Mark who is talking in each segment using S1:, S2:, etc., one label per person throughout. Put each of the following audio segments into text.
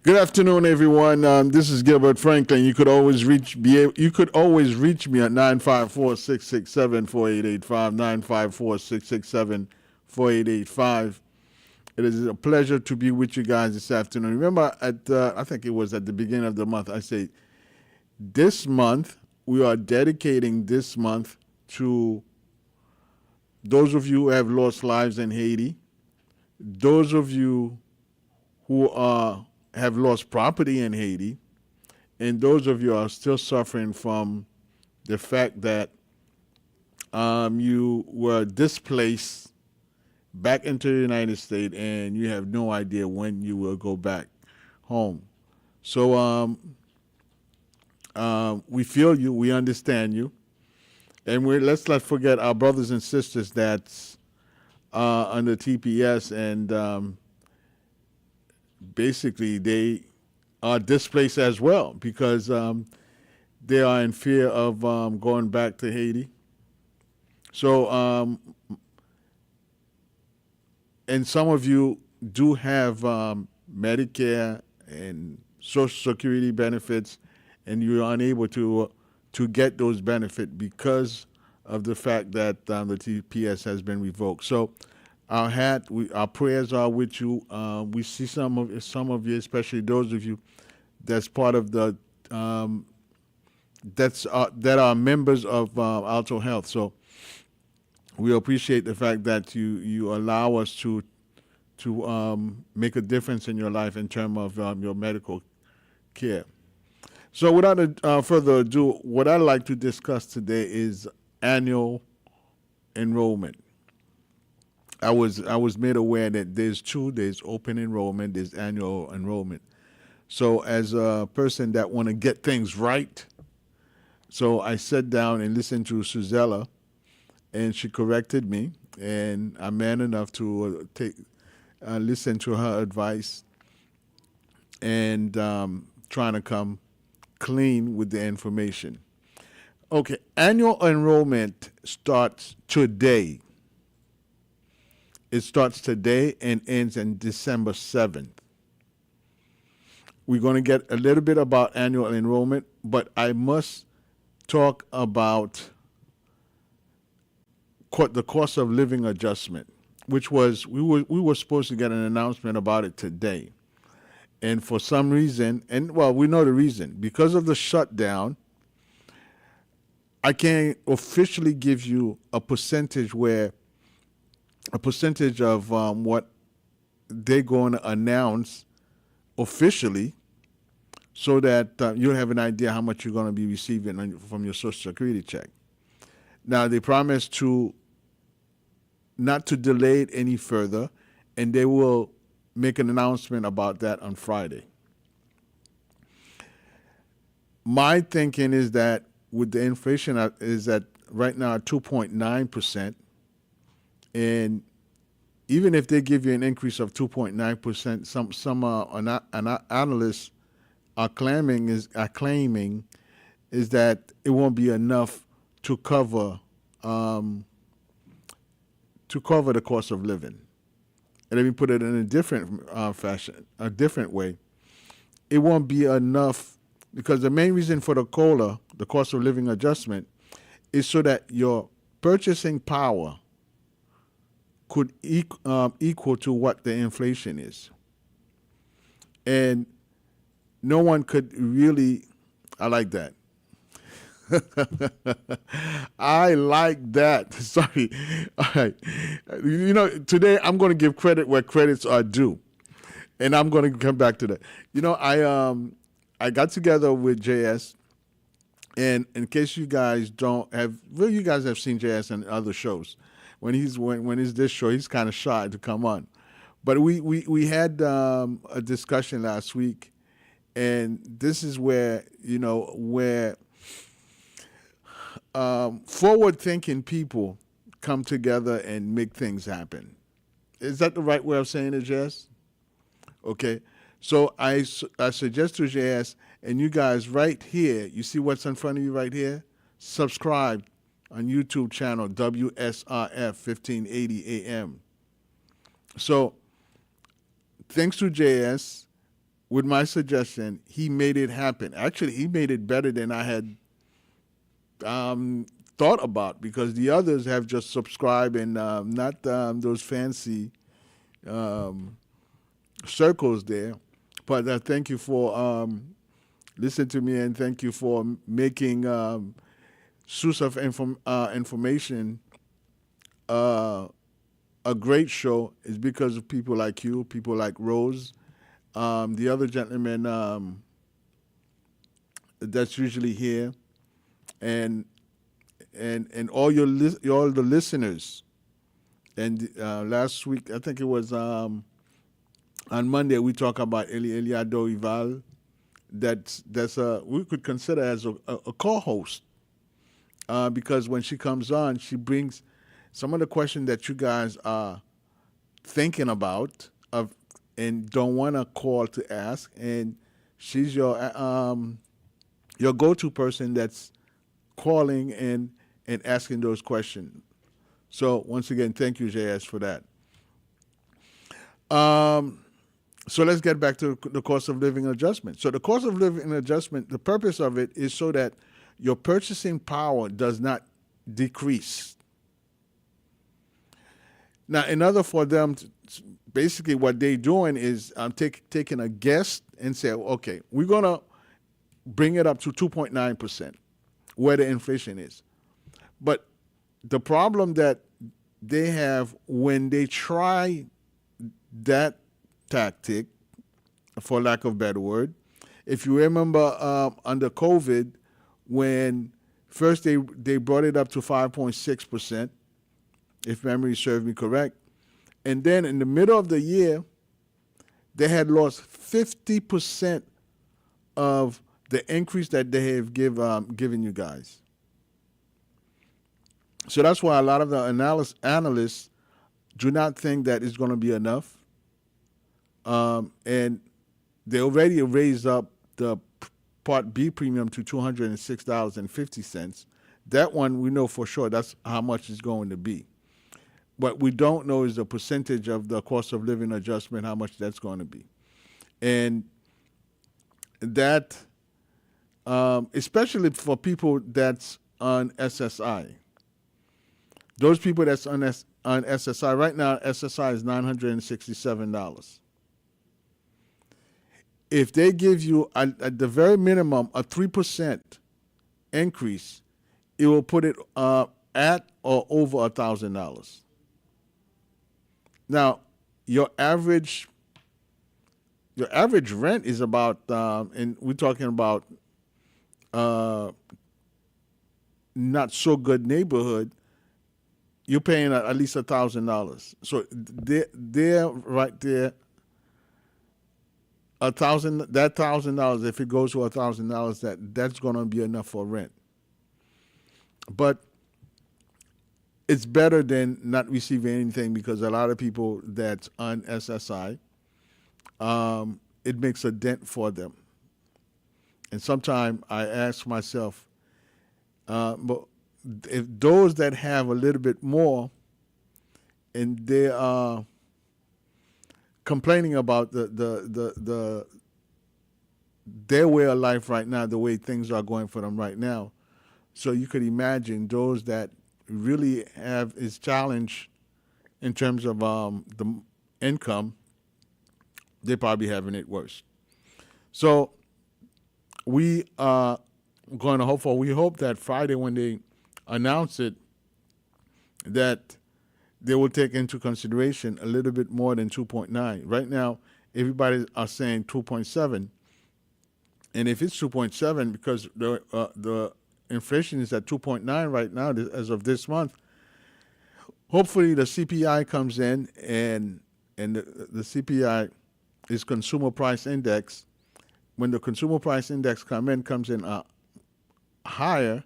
S1: Good afternoon, everyone. This is Gilbert Franklin. You could always reach me at 954-667-4885, 954-667-4885. It is a pleasure to be with you guys this afternoon. Remember, I think it was at the beginning of the month, I say this month we are dedicating this month to those of you who have lost lives in Haiti, those of you who have lost property in Haiti, and those of you who are still suffering from the fact that you were displaced back into the United States and you have no idea when you will go back home. So we feel you, we understand you, and let's not forget our brothers and sisters that's under TPS, and basically they are displaced as well because they are in fear of going back to Haiti. So, and some of you do have Medicare and Social Security benefits, and you're unable to get those benefits because of the fact that the TPS has been revoked. So, our prayers are with you. We see some of you, especially those of you that's part of the that are members of Alto Health. So we appreciate the fact that you allow us to make a difference in your life in terms of your medical care. So without further ado, what I'd like to discuss today is annual enrollment. I was made aware that there's open enrollment, there's annual enrollment. So as a person that want to get things right, so I sat down and listened to Suzella, and she corrected me, and I'm man enough to listen to her advice and trying to come clean with the information. Okay, annual enrollment starts today. It starts today and ends on December 7th. We're going to get a little bit about annual enrollment, but I must talk about the cost of living adjustment, which was we were supposed to get an announcement about it today. And for some reason, and well, we know the reason, because of the shutdown, I can't officially give you a percentage of what they're going to announce officially, so that you'll have an idea how much you're going to be receiving from your Social Security check. Now, they promise not to delay it any further, and they will make an announcement about that on Friday. My thinking is that with the inflation is at right now at 2.9%, and even if they give you an increase of 2.9%, some analysts are claiming is that it won't be enough to cover the cost of living. And let me put it in a different fashion, a different way. It won't be enough because the main reason for the COLA, the cost of living adjustment, is so that your purchasing power could equal to what the inflation is. And no one could really, I like that. I like that. Sorry. All right. You know, today I'm going to give credit where credits are due. And I'm going to come back to that. You know, I got together with JS, and in case you guys don't have, well, you guys have seen JS in other shows. When he's this show, he's kind of shy to come on. But we had a discussion last week, and this is where forward-thinking people come together and make things happen. Is that the right way of saying it, Jess? Okay. So I suggest to JS, and you guys right here, you see what's in front of you right here? Subscribe on YouTube channel WSRF 1580 AM. So thanks to JS, with my suggestion, he made it happen. Actually, he made it better than I had thought about, because the others have just subscribed and not those fancy um, circles there. But thank you for listening to me, and thank you for making source of information a great show. Is because of people like you, people like Rose, the other gentleman that's usually here, and all all the listeners. And last week, I think it was on Monday, we talked about Eliado Ival. That's we could consider as a co-host, because when she comes on, she brings some of the questions that you guys are thinking about and don't want to call to ask, and she's your go-to person that's calling and asking those questions. So once again, thank you, JS, for that. So let's get back to the cost of living adjustment. So the cost of living adjustment, the purpose of it is so that your purchasing power does not decrease. Now, in order for them to, basically what they're doing is taking a guess and say, okay, we're going to bring it up to 2.9%, where the inflation is. But the problem that they have when they try that tactic, for lack of a better word, if you remember under COVID, when first they brought it up to 5.6%, if memory serves me correct, and then in the middle of the year, they had lost 50% of the increase that they have given you guys. So that's why a lot of the analysts do not think that it's going to be enough. And they already raised up the Part B premium to $206.50. That one, we know for sure that's how much it's going to be. What we don't know is the percentage of the cost of living adjustment, how much that's going to be. And that, especially for people that's on SSI. Those people that's on SSI, right now, SSI is $967. If they give you, at the very minimum, a 3% increase, it will put it at or over $1,000. Now, your average rent is about, and we're talking about not so good neighborhood, you're paying at least $1,000. So they're right there. $1,000. If it goes to $1,000, that's going to be enough for rent. But it's better than not receiving anything, because a lot of people that's on SSI, it makes a dent for them. And sometimes I ask myself, but if those that have a little bit more and they are complaining about their way of life right now, the way things are going for them right now, so you could imagine those that really have is challenged in terms of the income, they're probably having it worse. So we are going to we hope that Friday when they announce it, that they will take into consideration a little bit more than 2.9. Right now, everybody are saying 2.7. And if it's 2.7, because the inflation is at 2.9 right now as of this month, hopefully the CPI comes in, and the CPI is Consumer Price Index. When the Consumer Price Index comes in higher,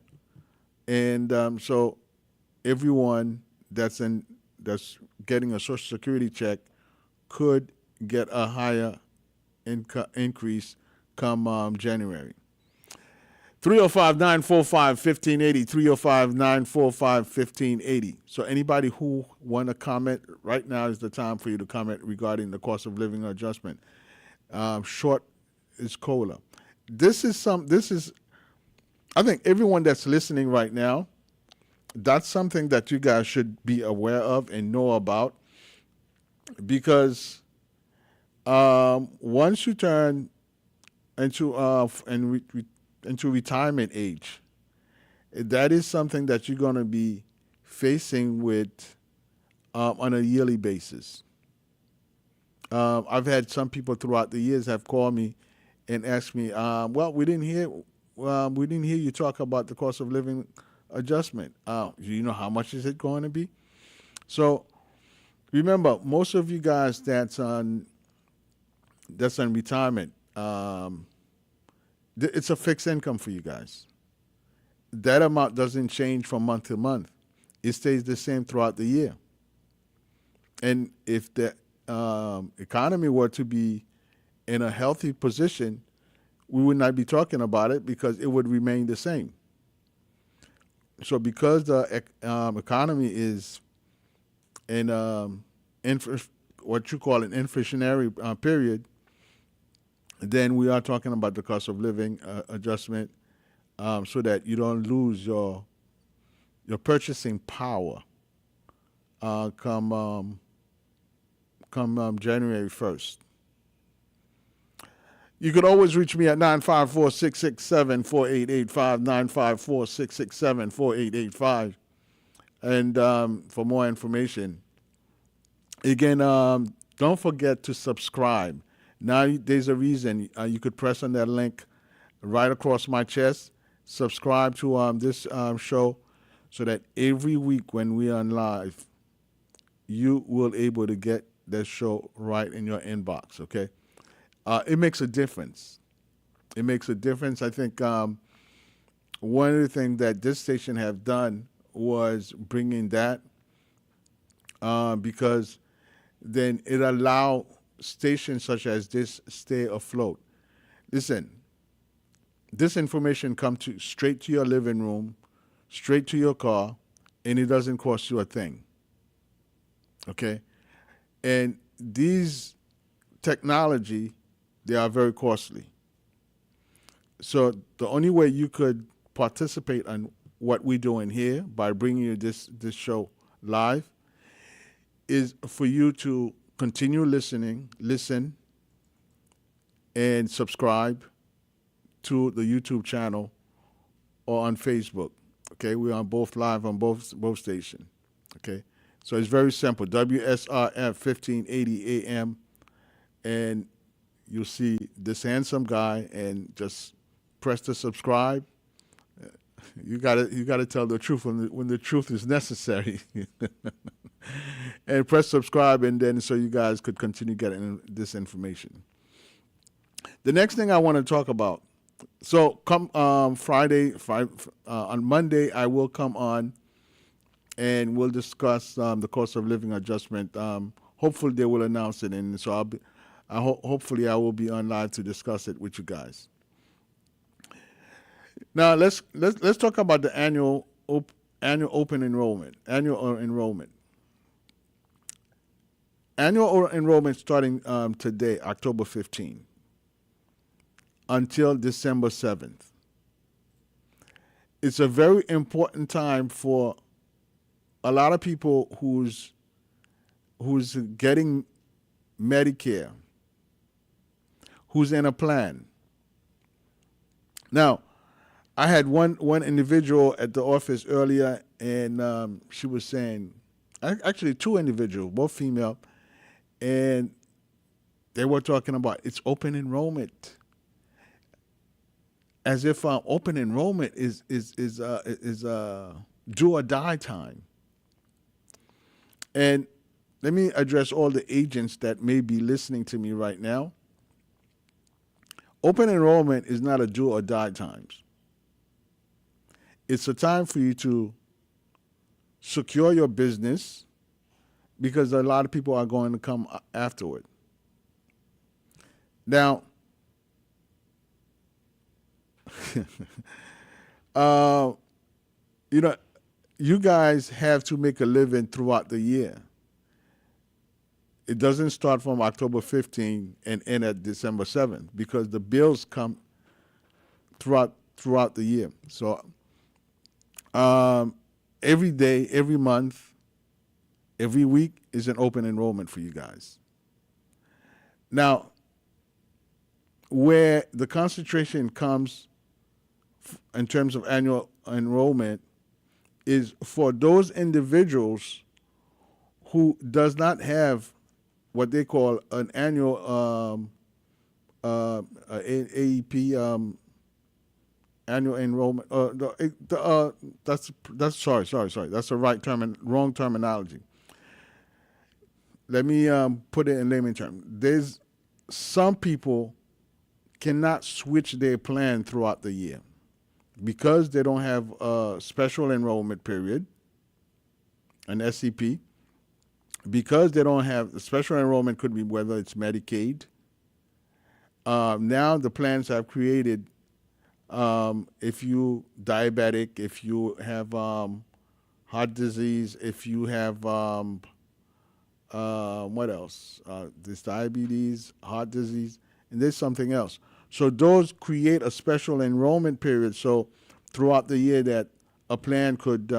S1: and so everyone that's getting a Social Security check could get a higher increase come January. 305-945-1580, 305-945-1580. So anybody who want to comment, right now is the time for you to comment regarding the cost of living adjustment. Short is COLA. This is, I think everyone that's listening right now, that's something that you guys should be aware of and know about, because once you turn into into retirement age, that is something that you're going to be facing with on a yearly basis. I've had some people throughout the years have called me and asked me, "Well, we didn't hear you talk about the cost of living adjustment. Do you know how much is it going to be?" So remember, most of you guys that's on retirement, it's a fixed income for you guys. That amount doesn't change from month to month. It stays the same throughout the year. And if the economy were to be in a healthy position, we would not be talking about it because it would remain the same. So because the economy is in what you call an inflationary period, then we are talking about the cost of living adjustment, so that you don't lose your purchasing power come January 1st. You can always reach me at 954-667-4885, 954-667-4885, and for more information. Again, don't forget to subscribe. Now there's a reason. You could press on that link right across my chest. Subscribe to this show, so that every week when we are live, you will able to get that show right in your inbox. Okay, it makes a difference. It makes a difference. I think one of the things that this station have done was bringing that, because then it allow stations such as this stay afloat. Listen, this information come to straight to your living room, straight to your car, and it doesn't cost you a thing. Okay? And these technology, they are very costly. So the only way you could participate in what we're doing here by bringing you this show live is for you to continue listen, and subscribe to the YouTube channel or on Facebook. Okay, we're on both live on both stations. Okay, so it's very simple. WSRF 1580 AM, and you'll see this handsome guy, and just press the subscribe. You gotta tell the truth when the truth is necessary, and press subscribe, and then so you guys could continue getting this information. The next thing I want to talk about. So come Friday, on Monday, I will come on, and we'll discuss the cost of living adjustment. Hopefully they will announce it, and so hopefully I will be on live to discuss it with you guys. Now let's talk about the annual open enrollment. Annual enrollment starting today, October 15th, until December 7th. It's a very important time for a lot of people who's getting Medicare, who's in a plan. Now, I had one individual at the office earlier, and she was saying, actually two individuals, both female, and they were talking about it's open enrollment, as if open enrollment is do or die time. And let me address all the agents that may be listening to me right now. Open enrollment is not a do or die times. It's a time for you to secure your business, because a lot of people are going to come afterward. Now, you guys have to make a living throughout the year. it doesn't start from October 15 and end at December 7th because the bills come throughout the year. So every day, every month, every week is an open enrollment for you guys. Now, where the concentration comes in terms of annual enrollment is for those individuals who does not have what they call an annual AEP annual enrollment. That's sorry. That's the wrong terminology. Let me put it in layman terms. There's some people cannot switch their plan throughout the year because they don't have a special enrollment period, an SEP, because they don't have the special enrollment could be whether it's Medicaid. Now the plans have created if you diabetic, if you have heart disease, if you have what else? There's diabetes, heart disease, and there's something else. So those create a special enrollment period. So throughout the year that a plan could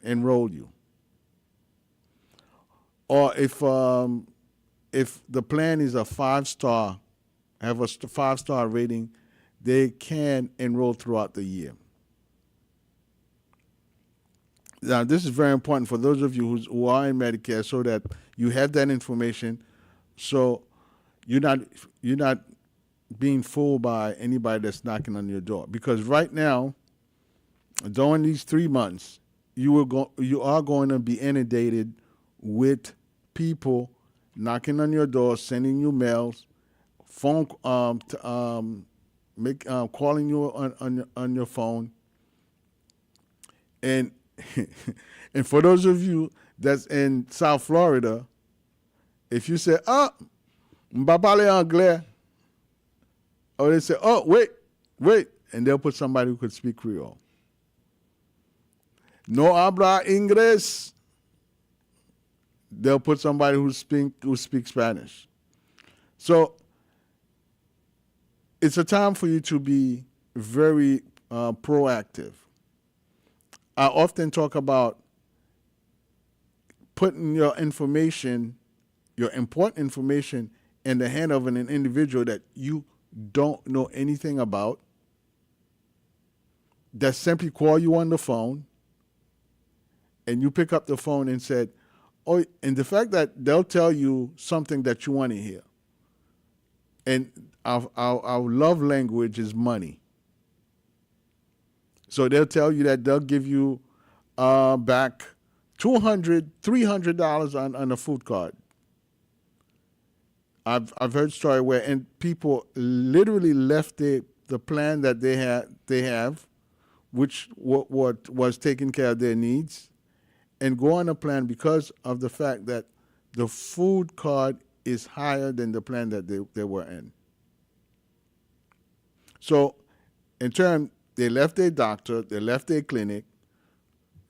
S1: enroll you. Or if the plan is a 5-star, have a 5-star rating, they can enroll throughout the year. Now, this is very important for those of you who are in Medicare, so that you have that information, so you're not being fooled by anybody that's knocking on your door. Because right now, during these 3 months, you are going to be inundated with people knocking on your door, sending you mails, calling you on your phone, and and for those of you that's in South Florida, if you say, mbapale anglais, or they say, oh, wait, and they'll put somebody who could speak Creole. No habla inglés. They'll put somebody who speaks Spanish. So it's a time for you to be very proactive. I often talk about putting your information, your important information, in the hand of an individual that you don't know anything about, that simply call you on the phone, and you pick up the phone and said, oh, and the fact that they'll tell you something that you want to hear. And our love language is money. So they'll tell you that they'll give you back $200, $300 on a food card. I've heard story where and people literally left the plan that they have, which what was taking care of their needs, and go on a plan because of the fact that the food card is higher than the plan that they were in. So in turn, they left their doctor, they left their clinic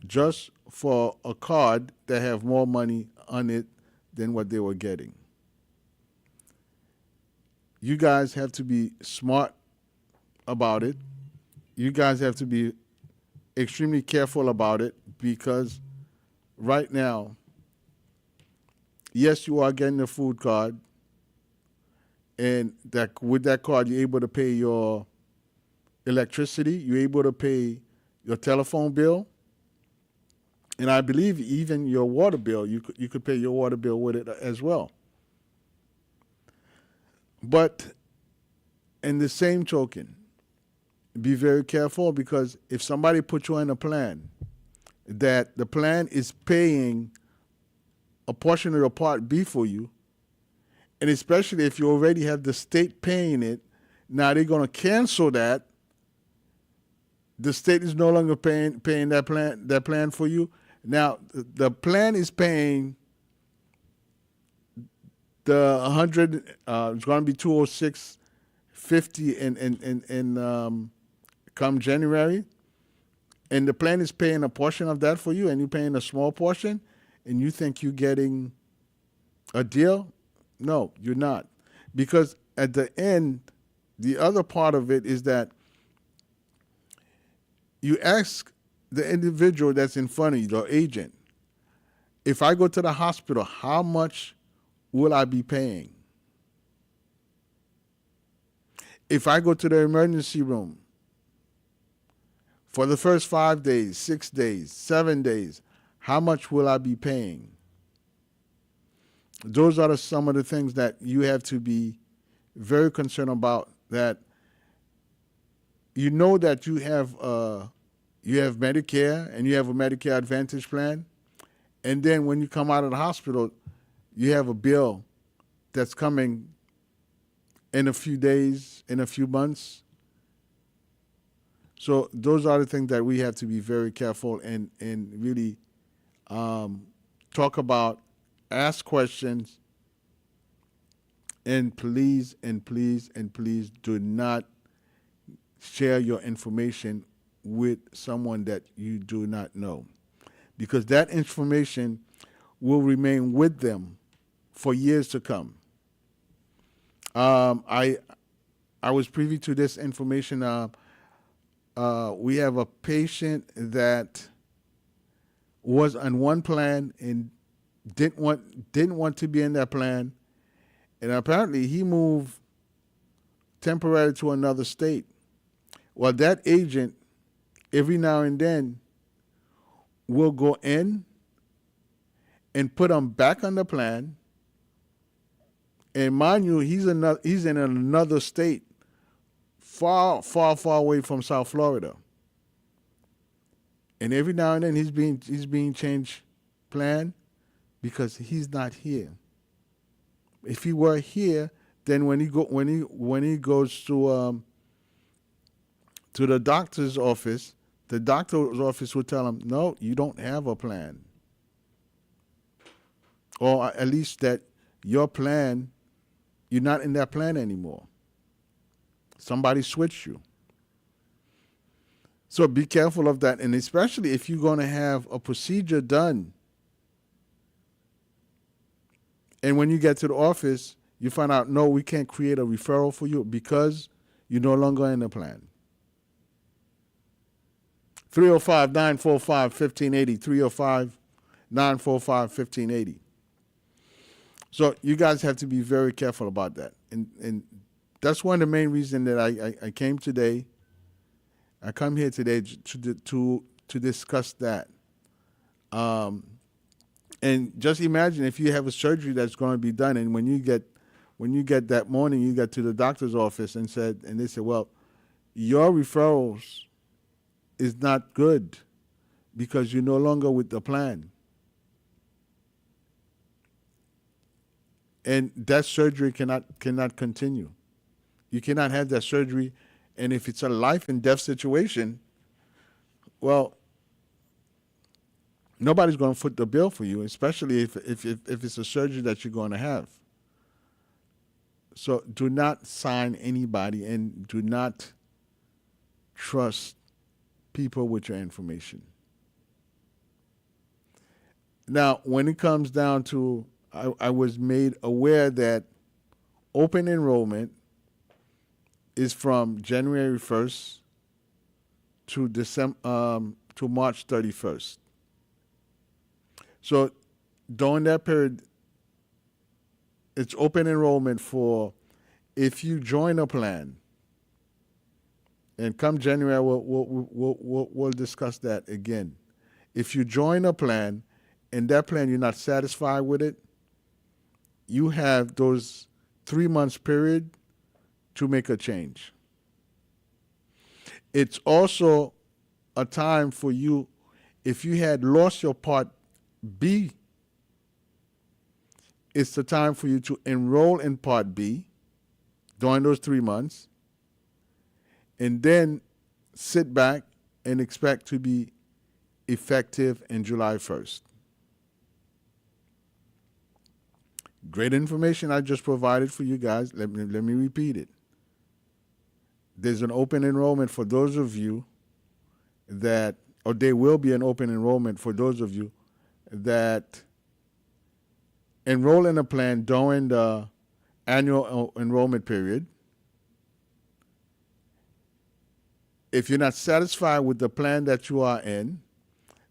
S1: just for a card that have more money on it than what they were getting. You guys have to be smart about it. You guys have to be extremely careful about it because right now, yes, you are getting a food card, and that with that card, you're able to pay your electricity, you're able to pay your telephone bill, and I believe even your water bill, you could pay your water bill with it as well. But in the same token, be very careful, because if somebody puts you on a plan, that the plan is paying a portion of the Part B for you, and especially if you already have the state paying it, now they're going to cancel that. The state is no longer paying that plan for you. Now the plan is paying the 100. It's going to be 206.50 in come January, and the plan is paying a portion of that for you, and you're paying a small portion, and you think you're getting A deal? No, you're not. Because at the end, the other part of it is that you ask the individual that's in front of you, the agent, if I go to the hospital, how much will I be paying? If I go to the emergency room for the first 5 days, 6 days, 7 days, how much will I be paying? Those are some of the things that you have to be very concerned about, that you know that you have Medicare and you have a Medicare Advantage plan, and then when you come out of the hospital, you have a bill that's coming in a few days, in a few months. So those are the things that we have to be very careful and really talk about, ask questions, and please do not share your information with someone that you do not know, because that information will remain with them for years to come. I was privy to this information. We have a patient that was on one plan and didn't want to be in that plan, and apparently he moved temporarily to another state. Well, that agent every now and then will go in and put him back on the plan. And mind you, he's in another state, far away from South Florida. And every now and then he's being changed plan because he's not here. If he were here, then when he goes to the doctor's office, the doctor's office would tell him, no, you don't have a plan. Or at least that your plan, you're not in that plan anymore. Somebody switched you. So be careful of that, and especially if you're going to have a procedure done, and when you get to the office, you find out, no, we can't create a referral for you because you're no longer in the plan. 305-945-1580, 305-945-1580. So you guys have to be very careful about that. And that's one of the main reasons that I came today. I come here today to discuss that. And just imagine if you have a surgery that's going to be done, and when you get that morning, you get to the doctor's office and they said, well, your referrals is not good because you're no longer with the plan. And that surgery cannot continue. You cannot have that surgery, and if it's a life and death situation, well, nobody's going to foot the bill for you, especially if it's a surgery that you're going to have. So do not sign anybody, and do not trust people with your information. Now, when it comes down to, I was made aware that open enrollment is from January 1st to March 31st. So during that period, it's open enrollment for, if you join a plan, and come January we'll discuss that again. If you join a plan and that plan you're not satisfied with it, you have those 3 months period to make a change. It's also a time for you, if you had lost your Part B, it's the time for you to enroll in Part B during those 3 months, and then sit back and expect to be effective in July 1st. Great information I just provided for you guys. Let me repeat it. There's an open enrollment for those of you that, there will be an open enrollment for those of you that enroll in a plan during the annual enrollment period. If you're not satisfied with the plan that you are in,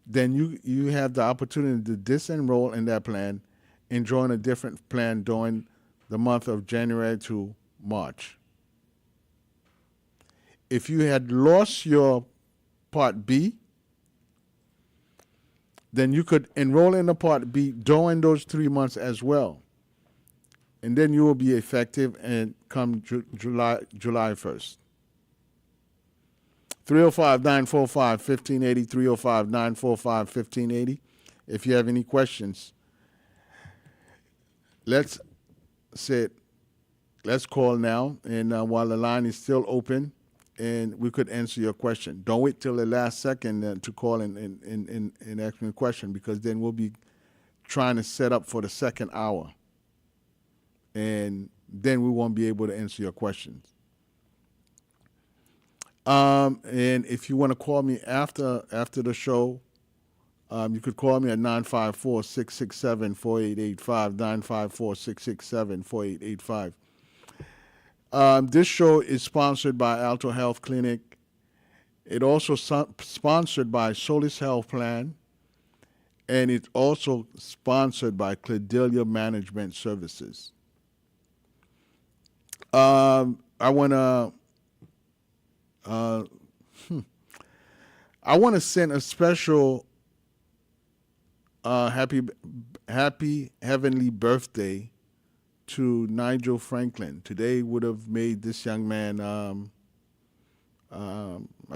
S1: then you have the opportunity to disenroll in that plan and join a different plan during the month of January to March. If you had lost your Part B, then you could enroll in the Part B during those 3 months as well. And then you will be effective and come July 1st. 305-945-1580, 305-945-1580. If you have any questions, let's call now, and while the line is still open, and we could answer your question. Don't wait till the last second to call and ask me a question, because then we'll be trying to set up for the second hour, and then we won't be able to answer your questions. And if you want to call me after the show, you could call me at 954-667-4885, 954-667-4885. This show is sponsored by Alto Health Clinic. It also sponsored by Solis Health Plan, and it's also sponsored by Clidelia Management Services. I want to send a special happy heavenly birthday to Nigel Franklin. Today would have made this young man, I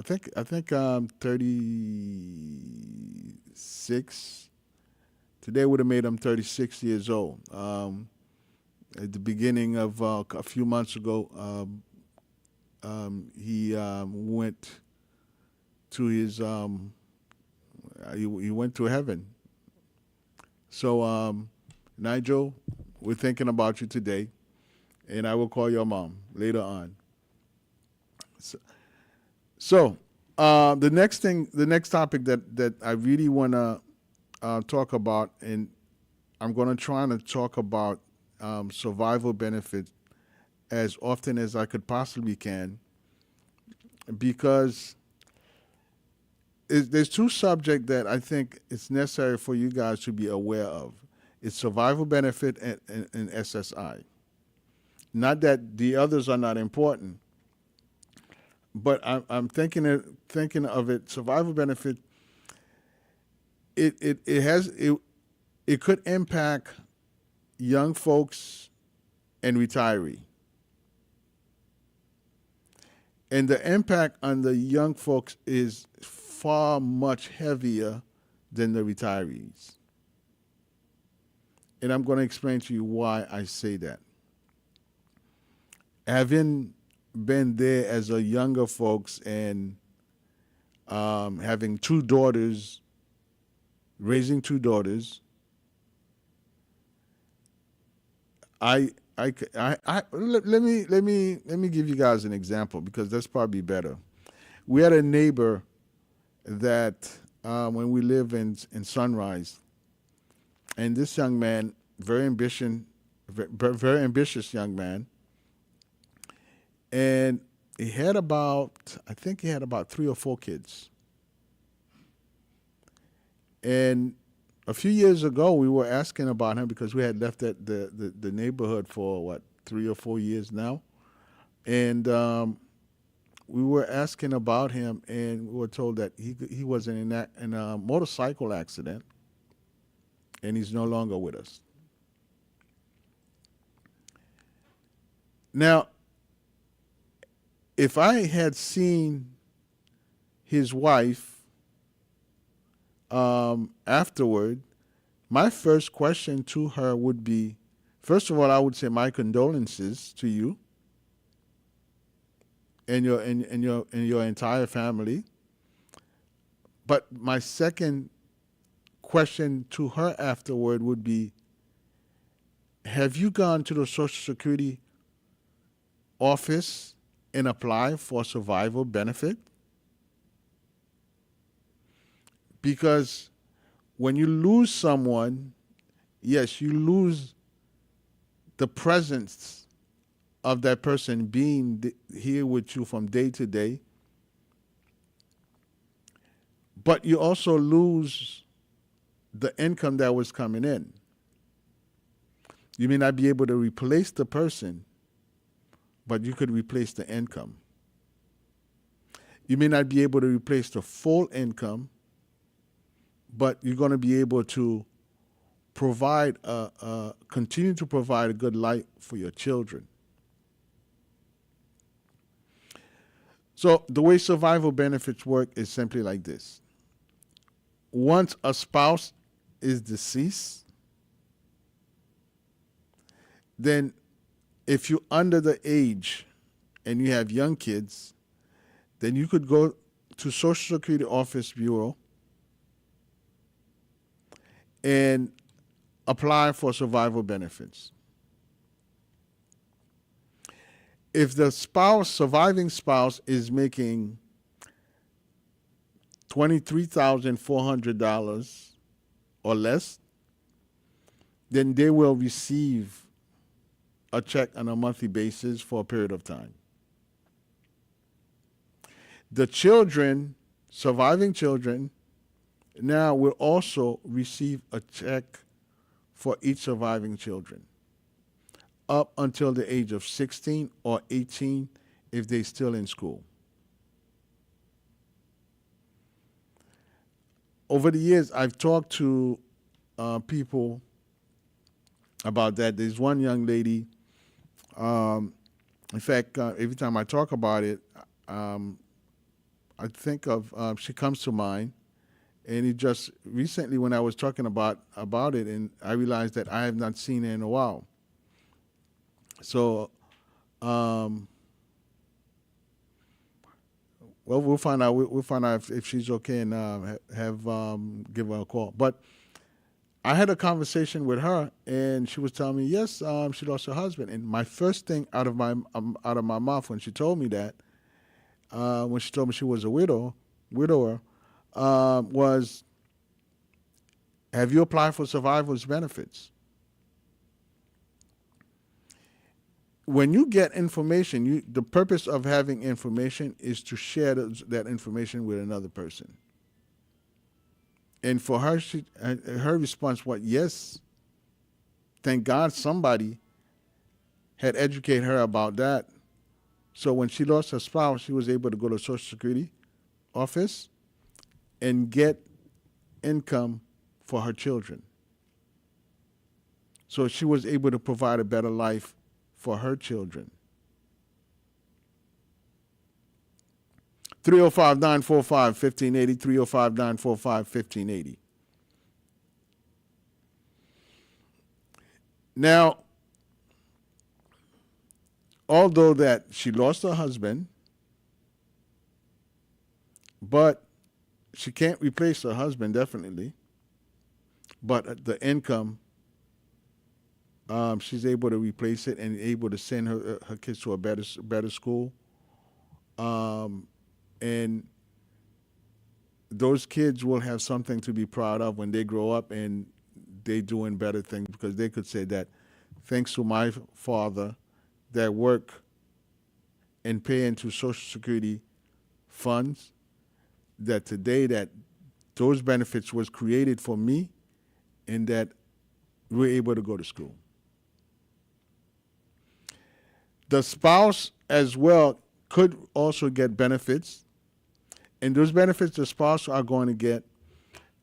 S1: think 36. Today would have made him 36 years old. At the beginning of a few months ago, he went to his he went to heaven. So Nigel, we're thinking about you today, and I will call your mom later on. So the next topic that I really want to talk about, and I'm going to try to talk about survival benefits as often as I could possibly can, because there's two subjects that I think it's necessary for you guys to be aware of. It's survival benefit and SSI. Not that the others are not important, but I'm thinking of it. Survival benefit. It could impact young folks and retiree. And the impact on the young folks is far much heavier than the retirees. And I'm going to explain to you why I say that. Having been there as a younger folks and having two daughters, raising two daughters, let me give you guys an example, because that's probably better. We had a neighbor that when we lived in Sunrise, and this young man, very ambitious young man, and he had about 3 or 4 kids. And a few years ago, we were asking about him because we had left the neighborhood for 3 or 4 years now, and we were asking about him, and we were told that he was in a motorcycle accident, and he's no longer with us. Now, if I had seen his wife afterward, my first question to her would be, first of all, I would say my condolences to you and your entire family. But my second question to her afterward would be, have you gone to the Social Security office and applied for survival benefit? Because when you lose someone yes, you lose the presence of that person being here with you from day to day, but you also lose the income that was coming in. You may not be able to replace the person, but you could replace the income. You may not be able to replace the full income, but you're going to be able to continue to provide a good life for your children. So the way survival benefits work is simply like this. Once a spouse is deceased, then if you're under the age and you have young kids, then you could go to Social Security Office Bureau and apply for survival benefits. If the surviving spouse is making $23,400 or less, then they will receive a check on a monthly basis for a period of time. The children, surviving children, now will also receive a check for each surviving children up until the age of 16 or 18 if they're still in school. Over the years, I've talked to people about that. There's one young lady, in fact, every time I talk about it, I think of, she comes to mind. And it just recently when I was talking about it, and I realized that I have not seen her in a while. So, well, we'll find out. We'll find out if she's okay and give her a call. But I had a conversation with her, and she was telling me, yes, she lost her husband. And my first thing out of my mouth when she told me that, when she told me she was a widower, was, have you applied for survivor's benefits? When you get information, the purpose of having information is to share that information with another person. And for her, her response was, yes, thank God somebody had educated her about that. So when she lost her spouse, she was able to go to Social Security office and get income for her children. So she was able to provide a better life for her children. 305-945-1580, 305-945-1580. Now, although that she lost her husband, but she can't replace her husband, definitely. But the income, she's able to replace it and able to send her kids to a better school. And those kids will have something to be proud of when they grow up and they're doing better things, because they could say that thanks to my father that work and pay into Social Security funds, that today that those benefits was created for me and that we're able to go to school. The spouse as well could also get benefits, and those benefits the spouse are going to get.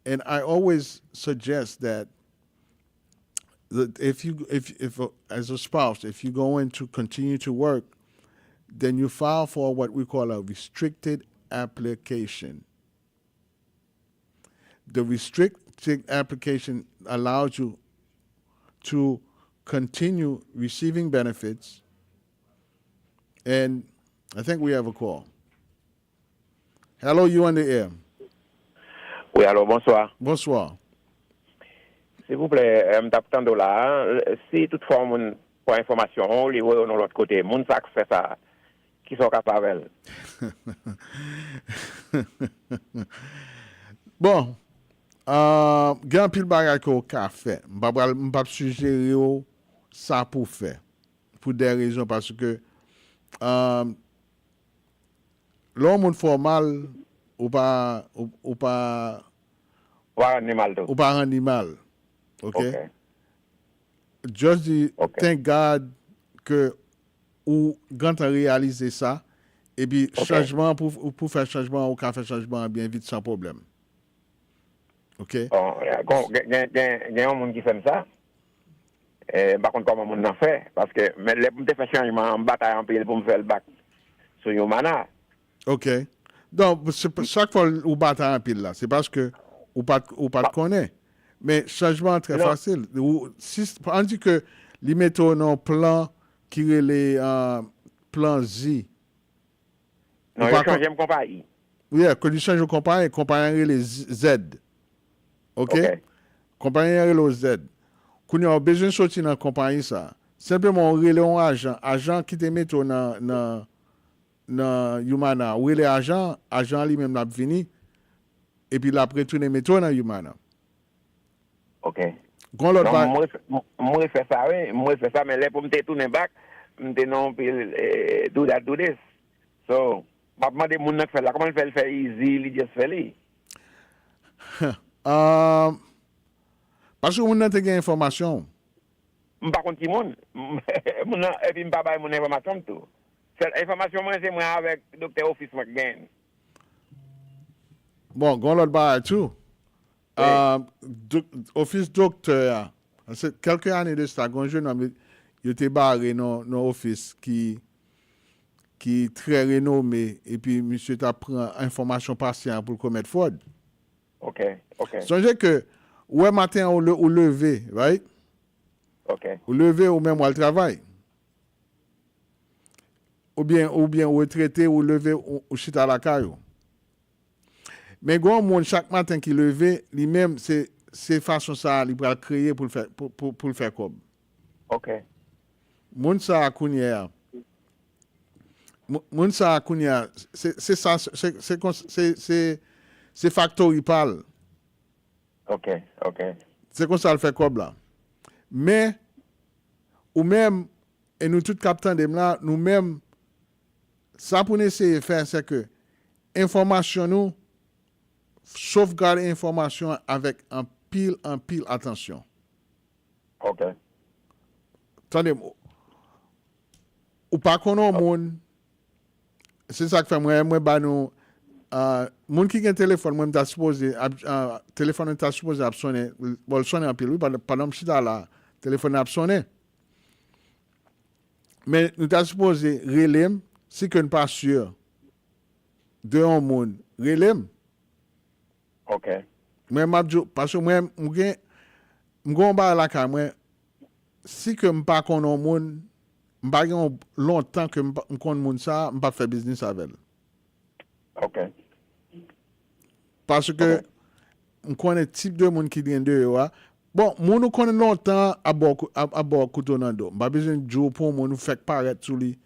S1: And I always suggest that if as a spouse, if you're going to continue to work, then you file for what we call a restricted application. The restricted application allows you to continue receiving benefits. And I think we have a call. Hello, you on the air.
S2: Oui, alors bonsoir.
S1: Bonsoir.
S2: S'il vous plaît, $10, si toutefois mon pour information, les voyons de l'autre côté, mon sac fait ça, qui sont capables.
S1: Bon, Gen pile bagay ko ka fait. M'pa suggérer yo ça pour faire. Pour des raisons parce que l'homme formal ou pas
S2: War animal tout.
S1: ou pas animal. OK?
S2: OK.
S1: Just dit
S2: OK.
S1: thank God que ou quand on réaliser ça et puis
S2: OK.
S1: changement pour faire changement ou faire changement bien vite sans problème. OK?
S2: Bon, gen yon moun qui fait ça. Par contre, comment moun nan fait? Parce que, mais les pour me faire changement, en bataille en pile pour me faire le bac sur yon mana.
S1: OK. Donc, chaque fois ou battre en pile là, c'est parce que ou pas connaît. Mais changement très
S2: Non.
S1: facile. Si on dit que les mettons un plan qui est les plan Z.
S2: Non,
S1: Ou
S2: yon
S1: pas
S2: change m compagnie.
S1: Oui, que tu changes de compagnie les Z. OK?
S2: OK.
S1: Compagnie les Z. Quand on a besoin de sortir dans la compagnie ça, simplement on relève un agent qui te met dans Humana, ou les agent lui-même l'a venu et puis il a retourné mettre dans Humana.
S2: OK.
S1: Gon l'autre
S2: Non,
S1: ba-
S2: moi fait ça, oui. Moi fait ça, mais là pour me tourner back, me non pile do this. So, m'a demandé moun nan fait là, comment il fait le faire easy, il just fait li.
S1: parce que on a des informations.
S2: Par contre, moun, moun nan, et puis m'pa bay mon information tout. Cette information moi c'est moi avec docteur office moi gain.
S1: Bon, gon l'autre ba tout.
S2: Oui.
S1: Office docteur, c'est quelques années de ça, gon jeune homme, il était barré dans office qui est très renommé et puis monsieur t'a prend information patient pour commettre fraude.
S2: OK. OK.
S1: Songez que ouais matin ou lever, right?
S2: OK.
S1: Ou lever ou même au travail. Ou bien retraité ou lever ou chita la caillou. Mais grand monde chaque matin qui levé, lui-même c'est façon ça il va créer pour le faire comme.
S2: OK.
S1: Moun sa kounya. Moun sa kounya, c'est ça c'est facteur il parle.
S2: OK. OK.
S1: C'est comme ça le fait comme là. Mais ou même et nous tous capteurs de là, nous même ça pour nous essayer de faire c'est que information nous sauvegarder information avec un pile attention.
S2: OK.
S1: Attendez, ou pas qu'on monde, c'est ça que fait moi bah nous moun qui a un téléphone moi m'ta supposé téléphone t'a supposé sonner bon sonner en pile oui pendant chita là téléphone a sonné mais nous t'a supposé relem si que nous pas sûr de un monde relem
S2: OK.
S1: moi m'a parce que moi m'gon ba la ka moi si que m'pas connait monde m'pas gen longtemps que m'konn monde ça m'pas faire business avec.
S2: OK.
S1: Parce que on connaît type de monde qui vient de là. Bon, moun nous connaît longtemps à bord couteau dans dos. Pas besoin de jour pour moun nous fait paraître sur lui.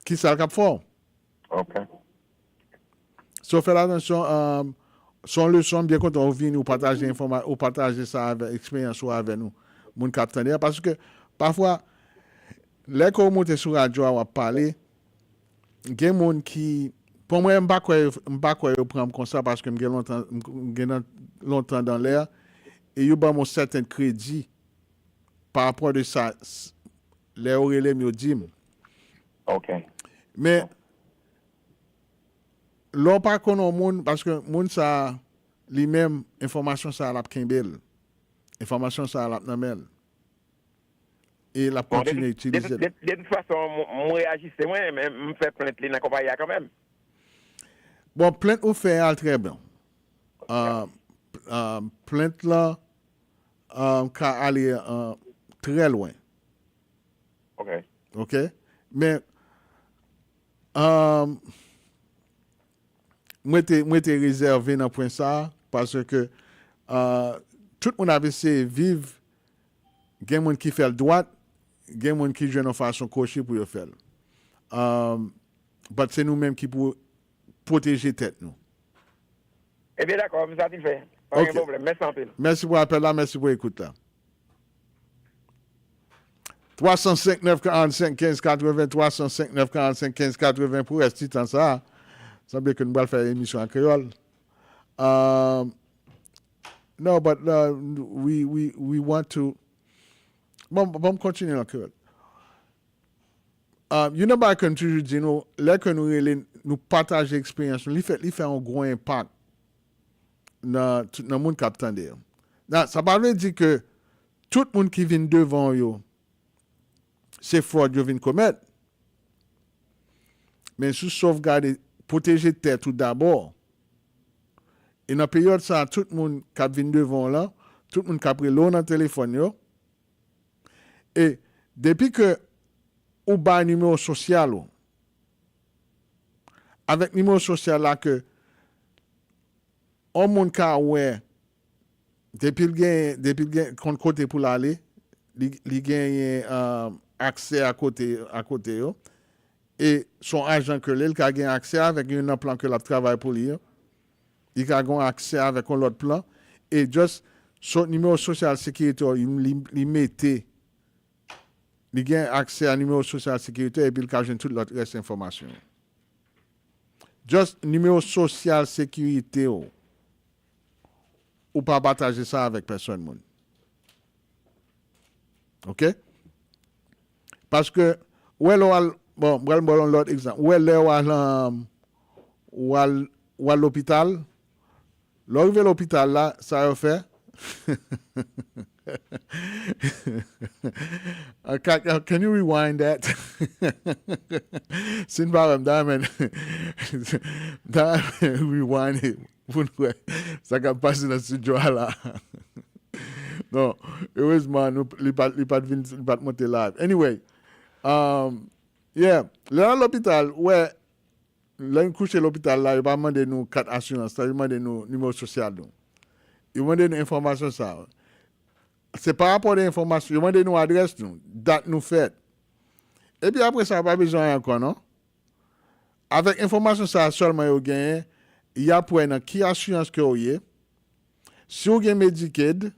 S1: Qui ça le fort.
S2: OK.
S1: So faire attention son leçon bien quand on vient nous partager information ou partager ça avec expérience avec nous moun capitaine parce que parfois les qu'on monte sur radio à parler gen moun qui pour moi m'pa quoi prendre comme ça parce que m'gen longtemps dans l'air et yo ba mon certain crédit par rapport de ça les orélé me dit
S2: OK.
S1: mais l'on pas connaît moun parce que moun ça lui-même information ça la kembel information ça la namel et la continue à utiliser.
S2: De toute façon, moi réagissais moi mais me fait plainte dans la compagnie quand même.
S1: Bon, plainte ou fait très bien. Plainte là ka aller très loin.
S2: OK.
S1: OK? Mais moi t'ai réservé dans point ça parce que tout le monde avait essayé de vivre gen moun qui fait le droit, gen moun qui joue de façon cochée pour le faire. Mais c'est nous-mêmes qui pour protéger tête nous.
S2: Eh bien, d'accord, je suis satisfait. Pas de
S1: Ok.
S2: problème. Merci un peu.
S1: Merci pour l'appel là, merci pour l'écoute là. 305 945 15 80, 305 945 15 80 pour rester dans ça. Semble que nous allons faire une émission en créole. No, but we want to. Bon, continuer en créole. You know, pas comme toujours dit, là que nous partageons l'expérience, nous fait un gros impact dans le monde qui attend. Ça ne veut pas dire que tout le monde qui vient devant vous, c'est fraude que vient commettre. Mais sous sauvegarder, protéger tête tout d'abord. Et dans la période ça, tout le monde qui vient devant là, tout le monde qui a pris l'eau dans le téléphone. Yo. Et depuis que ou ba un numéro social, avec numéro social là que on monde ka ouais depuis le côté pour l'aller, il gagne accès à côté yo, et son agent que il a gagné accès avec un plan que la travail pour lui. Il a gagné accès avec un autre plan et juste son numéro social sécurité il mettait il a accès à numéro social sécurité et puis il a gagné toute l'autre reste information. Juste numéro social sécurité ou pas partager ça avec personne monde. OK? Parce que bon, l'autre exemple. Ou à l'hôpital, l'arrivée à l'hôpital là, ça a fait can you rewind that? Sin problem, diamond. Rewind it. Ça a passé dans ce studio là. Non, heureusement, il pas monter live. Anyway, yeah, là à l'hôpital, ouais, là il couche à l'hôpital là, il va demander nous carte assurance, il va demander nous numéro social nous. Il va demander nous information ça. C'est par rapport à l'information, il va demander nous adresse nous, date nous fait. Et puis après ça, pas besoin encore, non? Avec information ça seulement il gagne, il y a pour qui assurance que vous avez. Si vous avez Medicaid,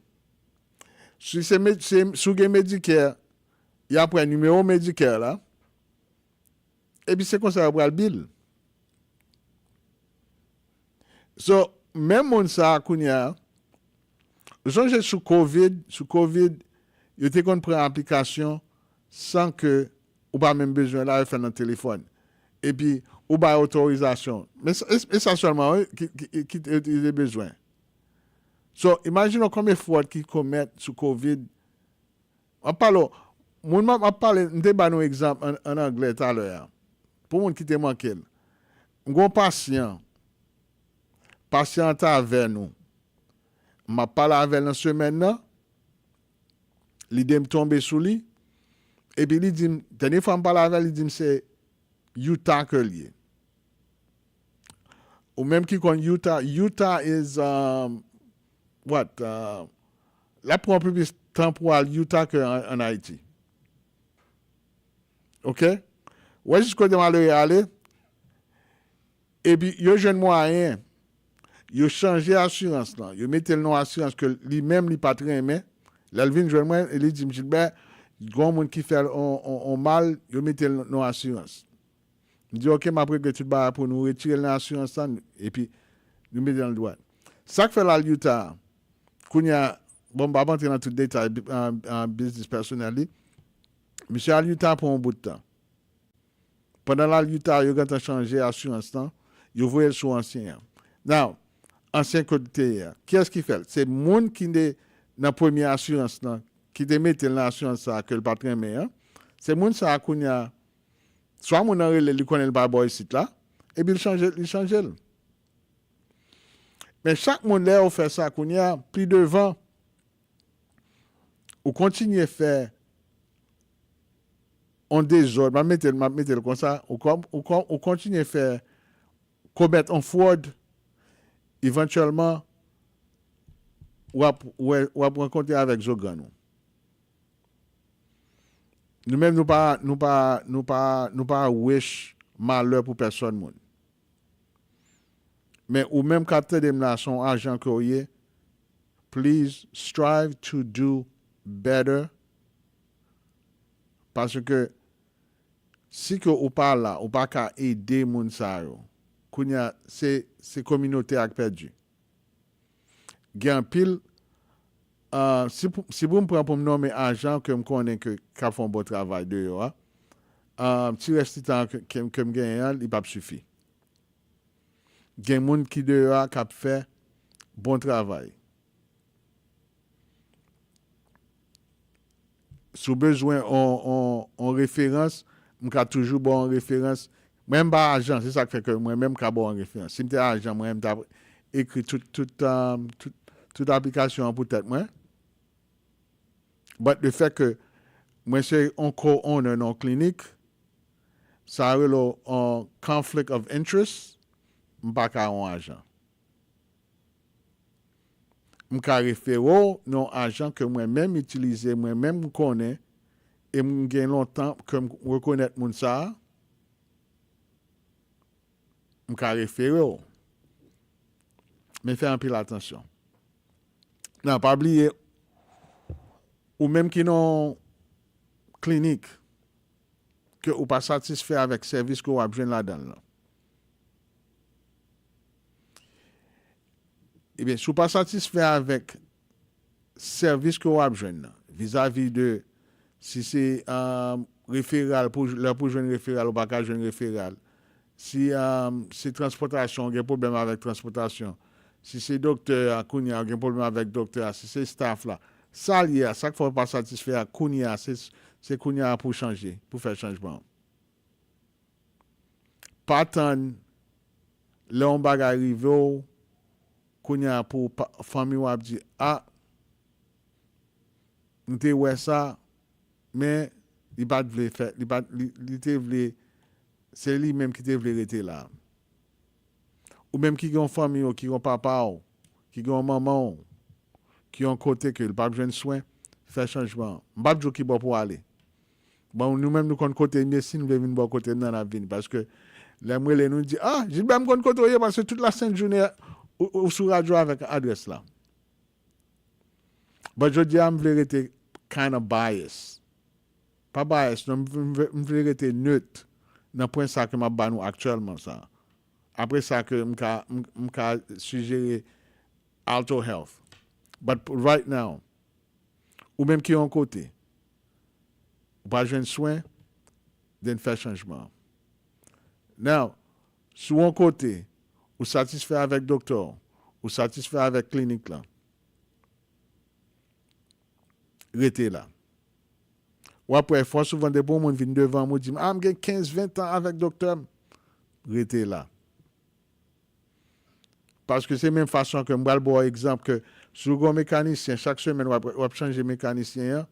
S1: si vous avez Medicare, il y a pour un numéro Medicare là. Et puis c'est comme ça, vous avez le bill. So, même on ça, kounya, j'ai sous COVID, il était qu'on prend application sans que ou pas même besoin là faire dans le téléphone. Et puis ou pas autorisation. Mais ça seulement qui a besoin. So, imaginez combien de fois qui commettent sous COVID. On parle un exemple en anglais tout à l'heure. Pour moun qui te manqué. Un patient avec nous. M'a parlé avec une semaine là. L'idée me tombe sous lui. Et puis il dit, dernière fois me parle avec il dit c'est Utah que lié. Ou même qui connaît Utah is what la propre plus temporelle Utah que en Haïti. OK? Ouais, jusqu'au demain aller. Et puis yo jeune moyen. Yo changer assurance là. Yo mettez le nom assurance que lui-même li pas très aimé. Là il vient jeune moi et il dit Gilbert, grand monde qui fait on mal, yo mettez le nom assurance. Il dit OK, m'a prêté tout bas pour nous retirer l'assurance et puis nous mettre dans le droit. Ça que fait la Utah. Kounya bon pas rentrer dans tout détail en business personnel. Monsieur à Utah pour un bout de temps. Pendant la Utah, yo ganta changer assurance là, yo voyez sur ancien. Now, ancien côté, qu'est-ce qu'il fait? C'est monde qui est dans la première assurance là, qui te mette dans l'assurance ça que le patron met. Hein? C'est monde ça kounya soit mon relé li connaît le barboy site là et puis il change. Mais chaque monde là fait ça kounya plus devant ou continuer faire on désordre, m'a mettre comme ça ou continuer faire commettre en fraude éventuellement ou rencontrer avec Zogan. Nous-mêmes nous pas wish malheur pour personne monde. Mais ou même quand tu as son agent courrier, please strive to do better. Parce que si que ou pas là, ou pas qu'à aider moun sa yo, kounya c'est communauté a perdu. Gen pile si vous me prenez pour me nommer agent que me connais que qui font bon travail de yo, si reste temps que me gagne, il pas suffit. Gen moun qui de yo qui fait bon travail. Si besoin en référence, m'ka toujours bon en référence. Même pas agent, c'est ça qui fait que moi même ka bon en référence. Si m'étais agent, moi même t'a écrit toute application pour tête moi. Mais le fait que moi c'est encore on non clinique, ça a un conflict of interest, m'pas ka un agent. M'ka référer non agent que moi-même utiliser, moi-même connais et m'gain longtemps que reconnaître moun ça. M'ka référer. Mais faire un peu attention. Non, pas oublier ou même qui non clinique que ou pas satisfait avec service que ou a besoin là-dedans. Eh bien, si vous pas satisfait avec service que vous avez besoin, vis-à-vis de si c'est référal, pour jouer référal ou pas jouer référal, si c'est transportation, il y a un problème avec transportation, si c'est docteur, il y a un problème avec docteur, si c'est staff là, ça lié à ça qu'il ne faut pas satisfaire, c'est Kounia pour changer, pour faire changement. Pas attendre, là on va arriver, Kounia pour famille ou dit ah nous te ouais ça mais il pas veut faire il te veut c'est lui même qui te veut rester là ou même qui ont famille qui ont papa qui ont maman qui ont côté que il pas besoin de soins faire changement pas dire qui bon pour aller bon nous même nous compte côté médecine nous venir bon côté dans la vie parce que les moi nous dit ah Gilbert me compte côté parce que toute la sainte journée ou sur radio avec adresse là. But je dis à me vérité kind of bias. Pas bias, non me vérité neutre dans point ça que m'a ba nous actuellement ça. Après ça que m'ka suggérer alto health. But right now ou même qui en côté ou pas jeune soin d'un faire changement. Now, sur un côté ou satisfait avec docteur, ou satisfait avec clinique là. Restez là. Ou après, fois souvent des bons monde viennent devant moi dire ah, j'ai 15-20 ans avec docteur. Restez là. Parce que c'est la même façon que je vais exemple que sur un mécanicien, chaque semaine, on va changer mécanicien,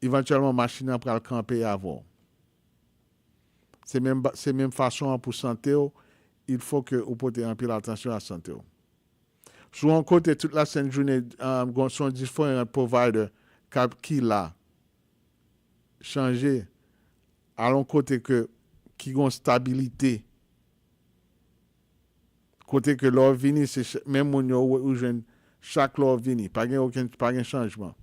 S1: éventuellement, machine va le camper avant. C'est la même façon pour santé. Il faut que vous portez un peu l'attention à la santé. Sur un côté, toute la sainte journée, sont différents providers qui l'a changé. À l'autre côté, qui ont stabilité. Côté que leur vini, c'est même mon ou jeune, chaque leur vini, pas de changement.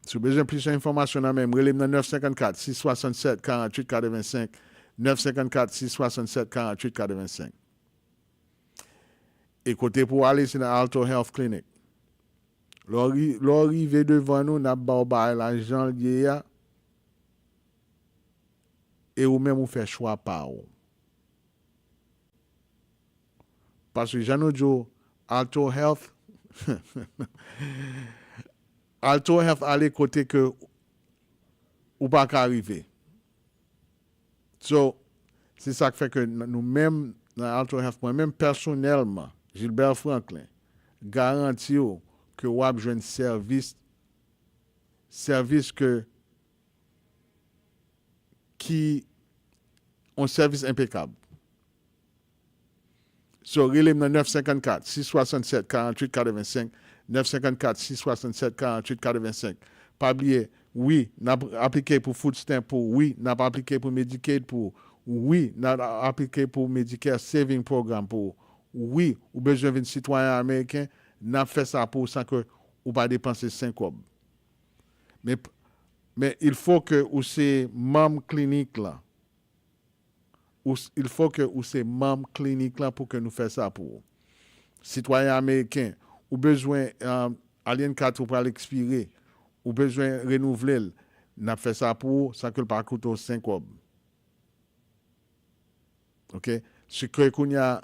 S1: Si vous avez besoin de plus d'informations, relève 954 667 48 85 954 667 48 85. Et côté pour aller, c'est dans Alto Health Clinic. L'arrivée devant nous, n'a pas l'argent lié et ou même vous fait choix par ou. Parce que j'en ai dit, Alto Health, Alto Health aller côté que ou pas arriver. So, c'est ça qui fait que nous-mêmes, dans Alto Health, moi-même personnellement, Gilbert Franklin, garantit que vous avez un service qui un service impeccable. So, relève 954 667 48 85 954 667 48 85. Pas oublier, oui, n'a appliqué pour food stamp pour oui, n'a pas appliqué pour Medicaid pour oui, n'a appliqué pour Medicare Saving Program pour oui, ou besoin d'un citoyen américain, n'a fait ça pour sans que ou pas dépenser 5 cob. Mais il faut que ou c'est membre clinique là. Il faut que ou c'est membre clinique là pour que nous fassions ça pour citoyen américain ou besoin alien 4 pour l'expirer ou besoin renouveler n'a fait ça pour ça que le pas coûte 5 cob. OK, ce que qu'on y a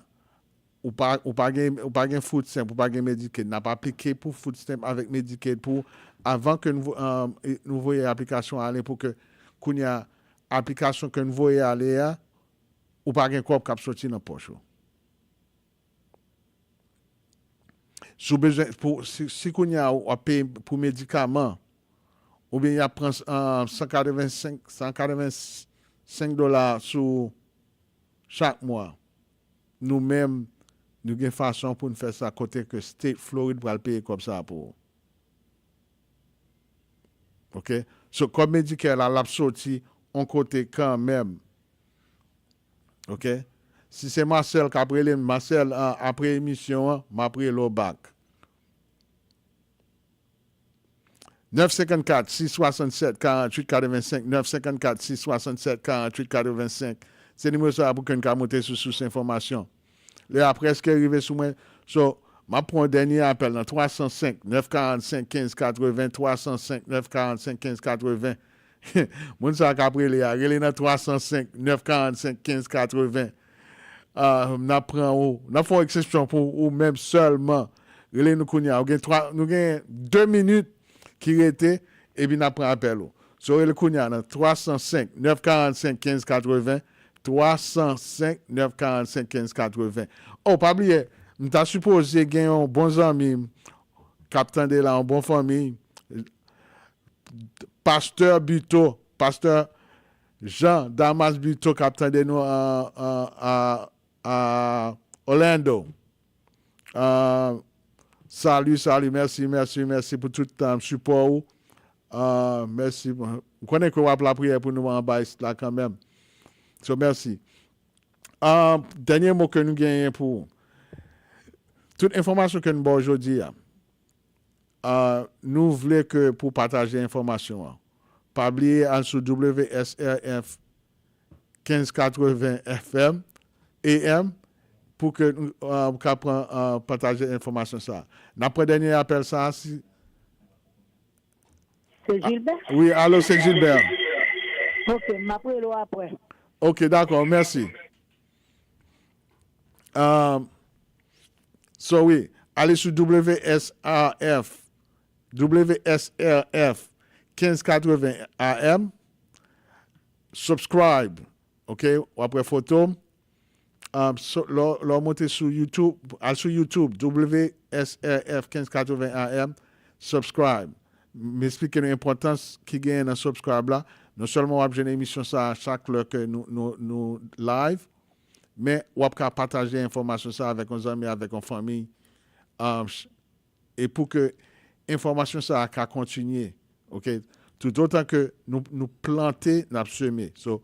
S1: ou pas gain food stamp ou pas gain Medicaid n'a pas appliqué pour food stamp avec Medicaid pour avant que nous voyons l'application aller pour que qu'on y a application que nous voyons aller ou pas gain corps cap sorti dans poche. Sous besoin pour si qu'on y a payer pour médicaments ou bien il y a prend 185 dollars sur chaque mois. Nous-mêmes nous avons une façon pour nous faire ça côté que State Floride va le payer comme ça pour. OK? So, comme Medicare, l'a sorti, on côté quand même. OK? Si c'est Marcel qui a pris Marcel, après émission, m'a pris le bac. 954 667 48 85 954 667 48 85 c'est le numéro ça pour qu'on monter sous information. Là après ce qui est arrivé sous moi so m'a prend un dernier appel dans 305 945 15 80 305 945 15 80 mon ça après les relé dans 305 945 15 80 n'a prend n'a fait exception pour ou même seulement relé nous connait nous gain 2 minutes qui était et puis n'a prend appel so le connait dans 305 945 15 80 305 945 15 80. Oh, pas oublier, nous t'a supposé gagner un bon ami, capitaine de la, une bonne famille, pasteur Buto, pasteur Jean Damas Buto, capitaine de nous à Orlando. Salut, merci pour tout le support. Merci. On connaît que vous avez la prière pour nous en bas là quand même. So, merci. Dernier mot que nous gagnons pour toute information que nous avons aujourd'hui, nous voulons que pour partager l'information, pas oublier sur WSRF 1580 FM AM pour que nous partager l'information ça. Notre dernier appel ça
S3: c'est Gilbert?
S1: Oui, allô, c'est Gilbert.
S3: Ok, m'appelle après.
S1: Ok, d'accord, merci. So oui, allez sur WSRF 1580 AM, subscribe, ok, ou après photo, leur monter sur YouTube, WSRF 1580 AM, subscribe. M'expliquer l'importance qui gagne dans subscribe là. Non seulement on a une émission ça à chaque heure que nous live, mais on peut partager l'information ça avec nos amis, avec nos familles. Et pour que l'information ça a continuer, OK? Tout autant que nous planter, nous semer. So,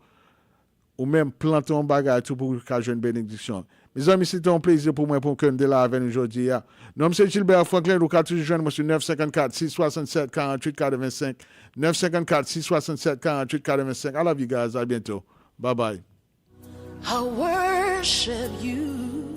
S1: ou même planter un bagage tout pour qu'il y ait une bénédiction. Mes amis, c'était un plaisir pour moi pour que nous là avec nous aujourd'hui. Non, M. Gilbert Franklin, nous avons toujours joindre sur 954 667 48 85. 954 667 48 85. I love you guys. À bientôt. Bye bye.
S4: I worship you.